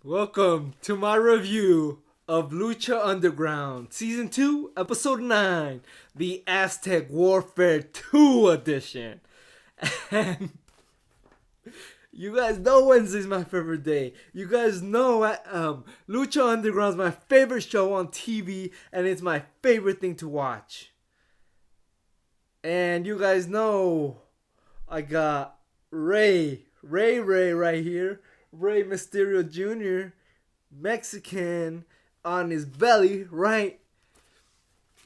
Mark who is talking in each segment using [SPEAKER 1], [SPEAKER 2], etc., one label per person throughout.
[SPEAKER 1] Welcome to my review of Lucha Underground, Season 2, Episode 9, the Aztec Warfare 2 edition. And you guys know Wednesday's my favorite day. You guys know Lucha Underground is my favorite show on TV, and it's my favorite thing to watch. And you guys know I got Ray right here. Ray Mysterio Jr., Mexican on his belly, right?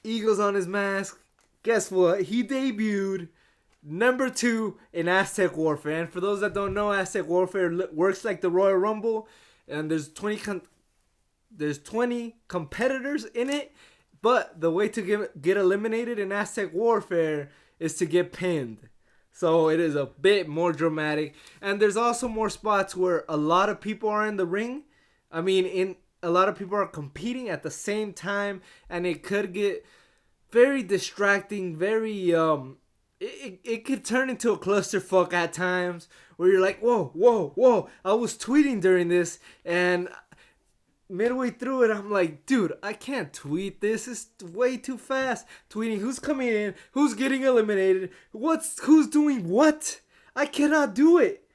[SPEAKER 1] Eagles on his mask. Guess what? He debuted number 2 in Aztec Warfare. And for those that don't know, Aztec Warfare works like the Royal Rumble, and there's 20 competitors in it. But the way to get eliminated in Aztec Warfare is to get pinned. So it is a bit more dramatic. And there's also more spots where a lot of people are in the ring. A lot of people are competing at the same time, and it could get very distracting, it could turn into a clusterfuck at times where you're like, whoa. I was tweeting during this, and midway through it, I'm like, dude, I can't tweet this. It's way too fast. Tweeting who's coming in, who's getting eliminated, who's doing what. I cannot do it.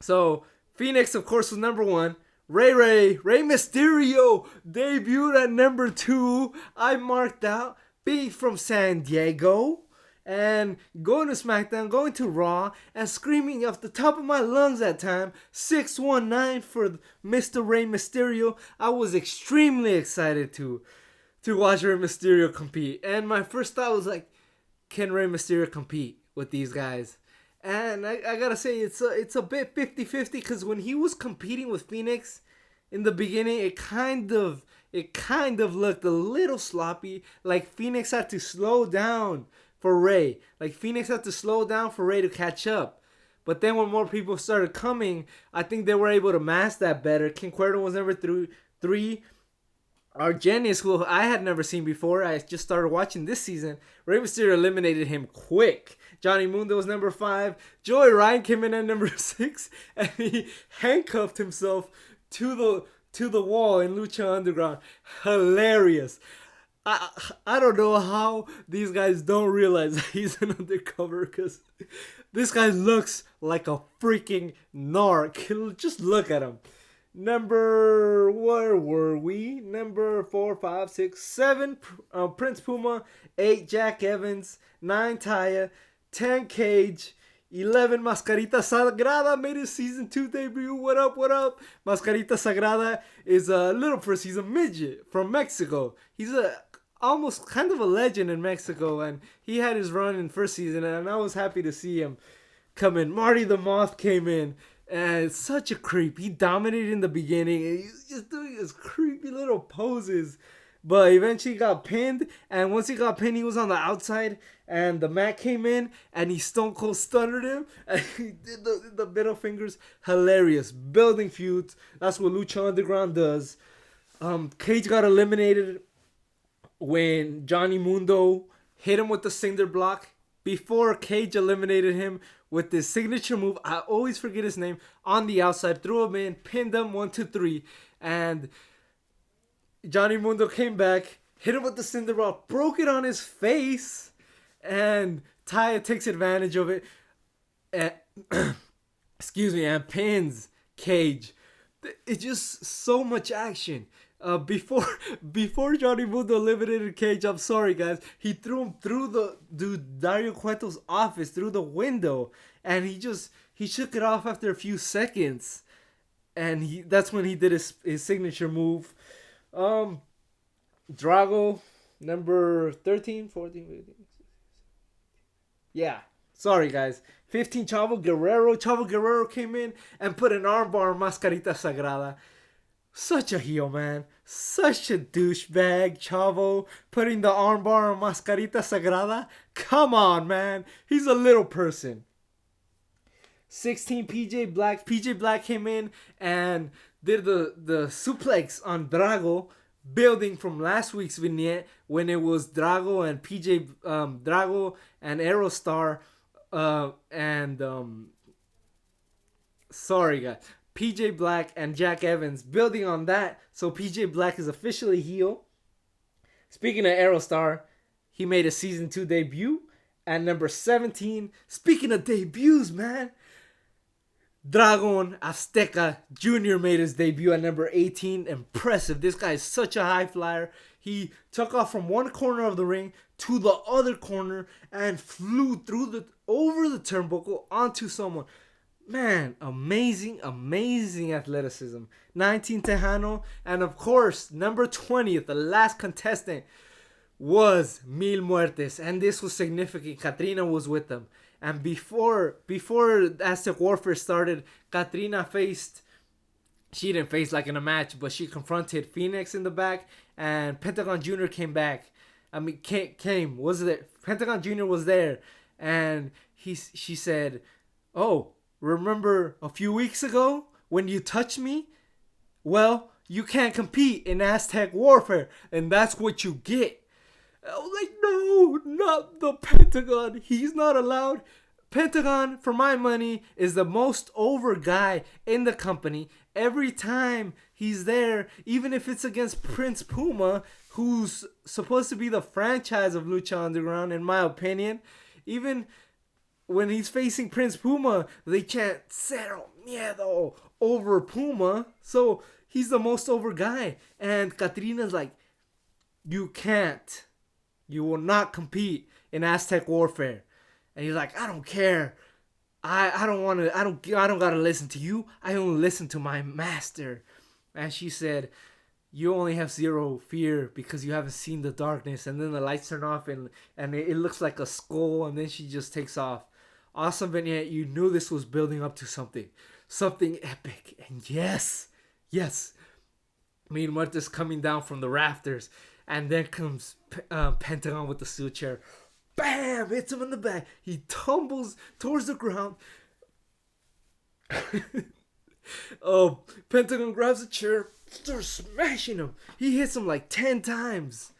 [SPEAKER 1] So Phoenix, of course, was number 1. Rey Mysterio debuted at number 2. I marked out being from San Diego and going to SmackDown, going to Raw, and screaming off the top of my lungs that time, 619 for Mr. Rey Mysterio. I was extremely excited to watch Rey Mysterio compete. And my first thought was like, can Rey Mysterio compete with these guys? And I gotta say, it's a bit 50-50, because when he was competing with Phoenix in the beginning, it kind of looked a little sloppy. Like Phoenix had to slow down for Ray. Like Phoenix had to slow down for Ray to catch up. But then when more people started coming, I think they were able to mask that better. King Cuerno was number 3. Argenis, who I had never seen before, I just started watching this season. Rey Mysterio eliminated him quick. Johnny Mundo was number 5. Joey Ryan came in at number 6, and he handcuffed himself to the wall in Lucha Underground. Hilarious. I don't know how these guys don't realize that he's an undercover, because this guy looks like a freaking narc. Just look at him. Where were we? Number 4, 5, 6, 7, Prince Puma. 8, Jack Evans. 9, Taya. 10, Cage. 11, Mascarita Sagrada made his season 2 debut. What up? Mascarita Sagrada is a little first. He's a midget from Mexico. He's almost kind of a legend in Mexico, and he had his run in first season, and I was happy to see him come in. Marty the Moth came in, and such a creep. He dominated in the beginning, and he was just doing his creepy little poses, but eventually got pinned. And once he got pinned, he was on the outside, and the mat came in, and he stone cold stunnered him, and he did the middle fingers. Hilarious. Building feuds. That's what Lucha Underground does. Cage got eliminated when Johnny Mundo hit him with the cinder block. Before Cage eliminated him with his signature move, I always forget his name, on the outside, threw him in, pinned him 1, 2, 3, and Johnny Mundo came back, hit him with the cinder block, broke it on his face, and Taya takes advantage of it, and, and pins Cage. It's just so much action. Before Johnny Mundo eliminated Cage, I'm sorry guys, he threw him through Dario Cueto's office, through the window, and he shook it off after a few seconds, and that's when he did his signature move. Drago, number 13, 14, 15. Yeah, sorry guys. 15, Chavo Guerrero came in and put an armbar on Mascarita Sagrada. Such a heel, man. Such a douchebag, Chavo, putting the armbar on Mascarita Sagrada. Come on, man. He's a little person. 16, PJ Black. PJ Black came in and did the suplex on Drago, building from last week's vignette when it was Drago and Drago and Aerostar, sorry guys. PJ Black and Jack Evans. Building on that, so PJ Black is officially heel. Speaking of Aerostar, he made a season 2 debut at number 17. Speaking of debuts, man, Dragon Azteca Jr. made his debut at number 18. Impressive. This guy is such a high flyer. He took off from one corner of the ring to the other corner and flew over the turnbuckle onto someone. Man, amazing athleticism. 19 Tejano. And of course, number 20th, the last contestant, was Mil Muertes. And this was significant. Katrina was with them. And before Aztec Warfare started, Katrina she didn't face like in a match, but she confronted Phoenix in the back, and Pentagon Jr. came back. Pentagon Jr. was there, and she said, "Oh, remember a few weeks ago when you touched me? Well, you can't compete in Aztec Warfare, and that's what you get." I was like, no, not the Pentagon. He's not allowed. Pentagon, for my money, is the most over guy in the company. Every time he's there, even if it's against Prince Puma, who's supposed to be the franchise of Lucha Underground, in my opinion, even when he's facing Prince Puma, they chant Cero Miedo over Puma. So he's the most over guy. And Katrina's like, you can't. You will not compete in Aztec Warfare. And he's like, I don't care. I don't gotta listen to you. I only listen to my master. And she said, you only have zero fear because you haven't seen the darkness. And then the lights turn off and it looks like a skull, and then she just takes off. Awesome vignette. You knew this was building up to something epic. And yes, Mil Muertes coming down from the rafters. And then comes Pentagon with the steel chair. Bam! Hits him in the back. He tumbles towards the ground. Pentagon grabs a chair, starts smashing him. He hits him like 10 times.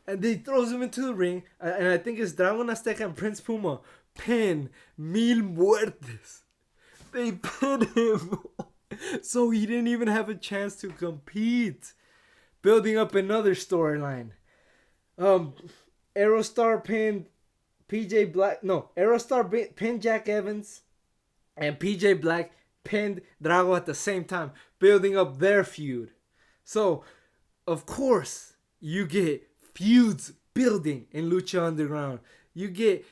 [SPEAKER 1] And then he throws him into the ring. And I think it's Dragon Azteca and Prince Puma pin Mil Muertes. They pinned him. So he didn't even have a chance to compete. Building up another storyline. Aerostar pinned PJ Black. No, Aerostar pinned Jack Evans. And PJ Black pinned Drago at the same time. Building up their feud. So, of course, you get feuds building in Lucha Underground. You get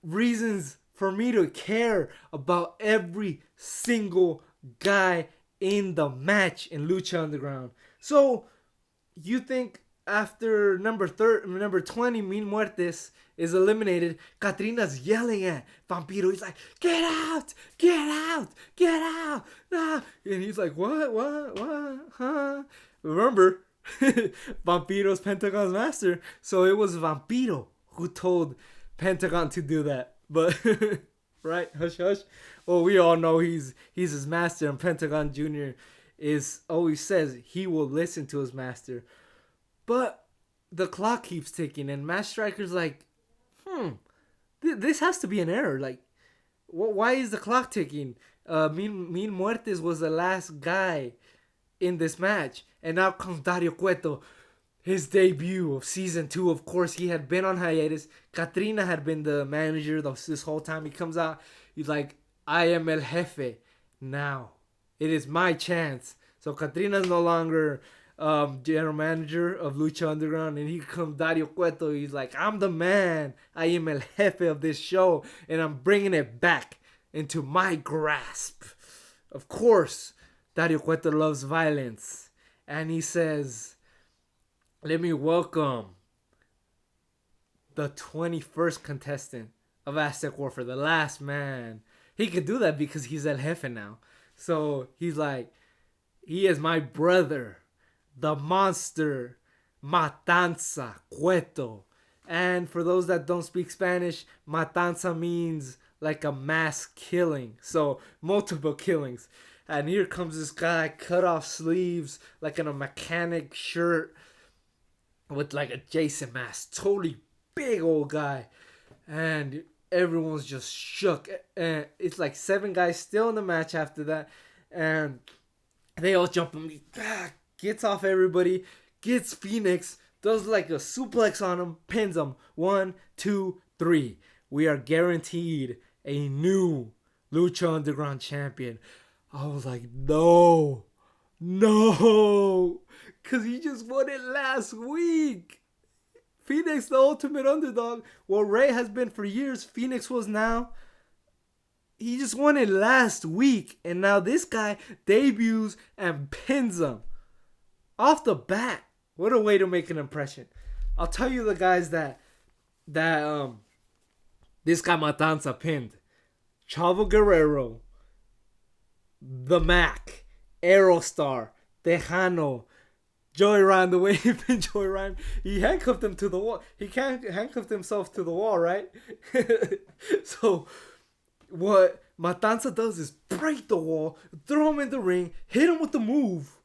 [SPEAKER 1] reasons for me to care about every single guy in the match in Lucha Underground. So, you think after number 20, Mil Muertes is eliminated, Katrina's yelling at Vampiro. He's like, get out, nah. And he's like, what, huh? Remember, Vampiro's Pentagon's master. So it was Vampiro who told Pentagon to do that. But, right, hush. Well, we all know he's his master, and Pentagon Jr. always says he will listen to his master. But the clock keeps ticking, and Matt Striker's like, this has to be an error. Like, why is the clock ticking? Mil Muertes was the last guy in this match. And now comes Dario Cueto, his debut of season 2. Of course, he had been on hiatus. Katrina had been the manager this whole time. He comes out, he's like, I am El Jefe now. It is my chance. So Katrina's no longer general manager of Lucha Underground, and here comes Dario Cueto. He's like, I'm the man. I am El Jefe of this show, and I'm bringing it back into my grasp. Of course, Dario Cueto loves violence, and he says, let me welcome the 21st contestant of Aztec Warfare, the last man. He could do that because he's El Jefe now. So he's like, he is my brother, the monster, Matanza Cueto. And for those that don't speak Spanish, Matanza means like a mass killing. So multiple killings. And here comes this guy, cut off sleeves, like in a mechanic shirt with like a Jason mask. Totally big old guy. And everyone's just shook. And it's like 7 guys still in the match after that. and they all jump on me. Gets off everybody, gets Phoenix, does like a suplex on him, pins him. 1, 2, 3. We are guaranteed a new Lucha Underground champion. I was like, no, because he just won it last week. Phoenix, the ultimate underdog. What Ray has been for years, Phoenix was now. He just won it last week, and now this guy debuts and pins him off the bat. What a way to make an impression! I'll tell you the guys that this guy Matanza pinned: Chavo Guerrero, The Mac, Aerostar, Tejano, Joey Ryan. The way he pinned Joey Ryan, he handcuffed him to the wall. He can't handcuffed himself to the wall, right? So what Matanza does is break the wall, throw him in the ring, hit him with the move,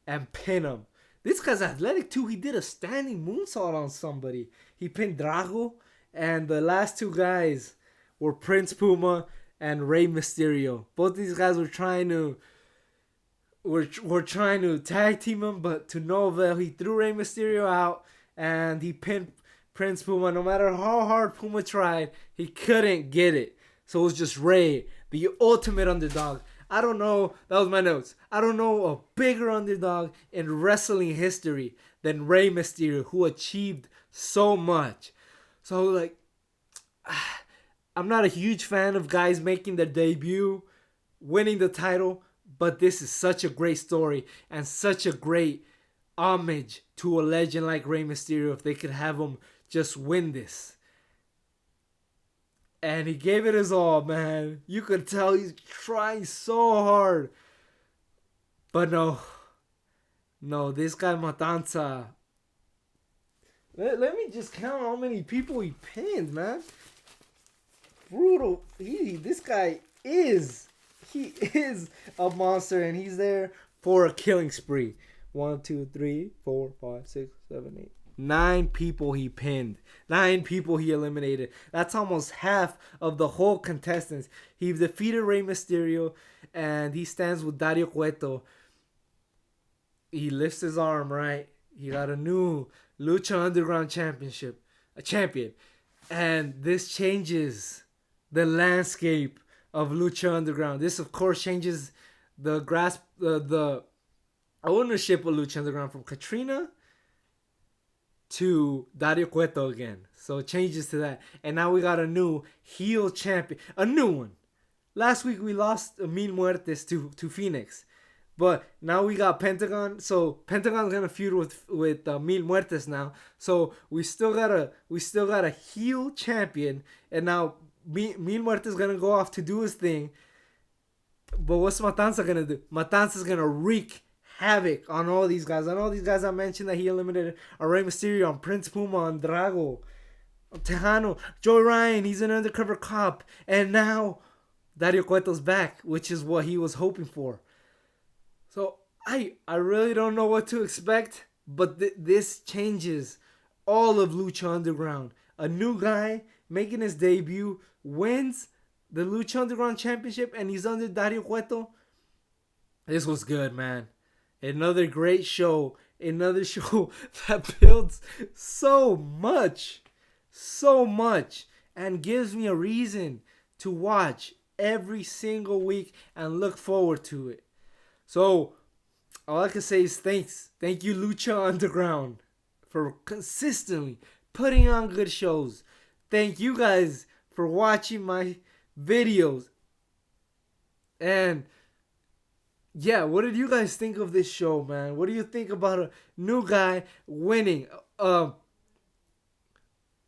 [SPEAKER 1] and pin him. This guy's athletic too. He did a standing moonsault on somebody. He pinned Drago, and the last two guys were Prince Puma and Rey Mysterio. Both these guys were trying to tag team him, but to no avail. He threw Rey Mysterio out, and he pinned Prince Puma. No matter how hard Puma tried, he couldn't get it. So it was just Rey, the ultimate underdog. I don't know. That was my notes. I don't know a bigger underdog in wrestling history than Rey Mysterio, who achieved so much. So, like, I'm not a huge fan of guys making their debut, winning the title, but this is such a great story and such a great homage to a legend like Rey Mysterio if they could have him just win this. And he gave it his all, man. You could tell he's trying so hard. But no, this guy Matanza. Let me just count how many people he pinned, man. Brutal. This guy is a monster, and he's there for a killing spree. 1, 2, 3, 4, 5, 6, 7, 8. 9 people he pinned. 9 people he eliminated. That's almost half of the whole contestants. He defeated Rey Mysterio, and he stands with Dario Cueto. He lifts his arm, right? He got a new Lucha Underground champion. And this changes the landscape of Lucha Underground. This, of course, changes the ownership of Lucha Underground from Katrina to Dario Cueto again. So it changes to that. And now we got a new heel champion. A new one. Last week we lost Mil Muertes to Phoenix. But now we got Pentagon. So Pentagon's gonna feud with Mil Muertes now. So we still got a heel champion. And now Mil Muertes is gonna go off to do his thing. But what's Matanza gonna do? Matanza's gonna wreak havoc on all these guys. On all these guys I mentioned that he eliminated: on Rey Mysterio, on Prince Puma, on Drago, on Tejano, Joey Ryan. He's an undercover cop, and now Dario Cueto's back, which is what he was hoping for. So I really don't know what to expect, but this changes all of Lucha Underground. A new guy making his debut wins the Lucha Underground Championship, and he's under Dario Cueto. This was good, man. Another great show. Another show that builds so much, and gives me a reason to watch every single week and look forward to it. So, all I can say is thanks. Thank you, Lucha Underground, for consistently putting on good shows. Thank you guys for watching my videos. And yeah, what did you guys think of this show, man? What do you think about a new guy winning?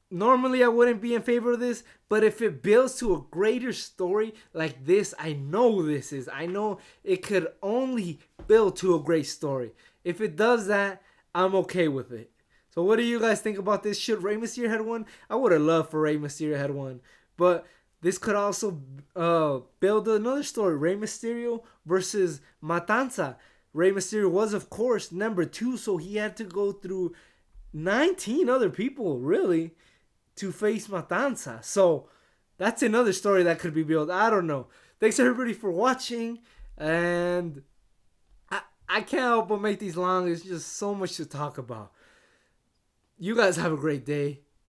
[SPEAKER 1] Normally I wouldn't be in favor of this, but if it builds to a greater story like this, I know it could only build to a great story. If it does that, I'm okay with it. So what do you guys think about this? Should Rey Mysterio had won? I would have loved for Rey Mysterio had won, but this could also build another story. Rey Mysterio versus Matanza. Rey Mysterio was, of course, number 2, so he had to go through 19 other people, really, to face Matanza. So that's another story that could be built. I don't know. Thanks, everybody, for watching. And I can't help but make these long. There's just so much to talk about. You guys have a great day.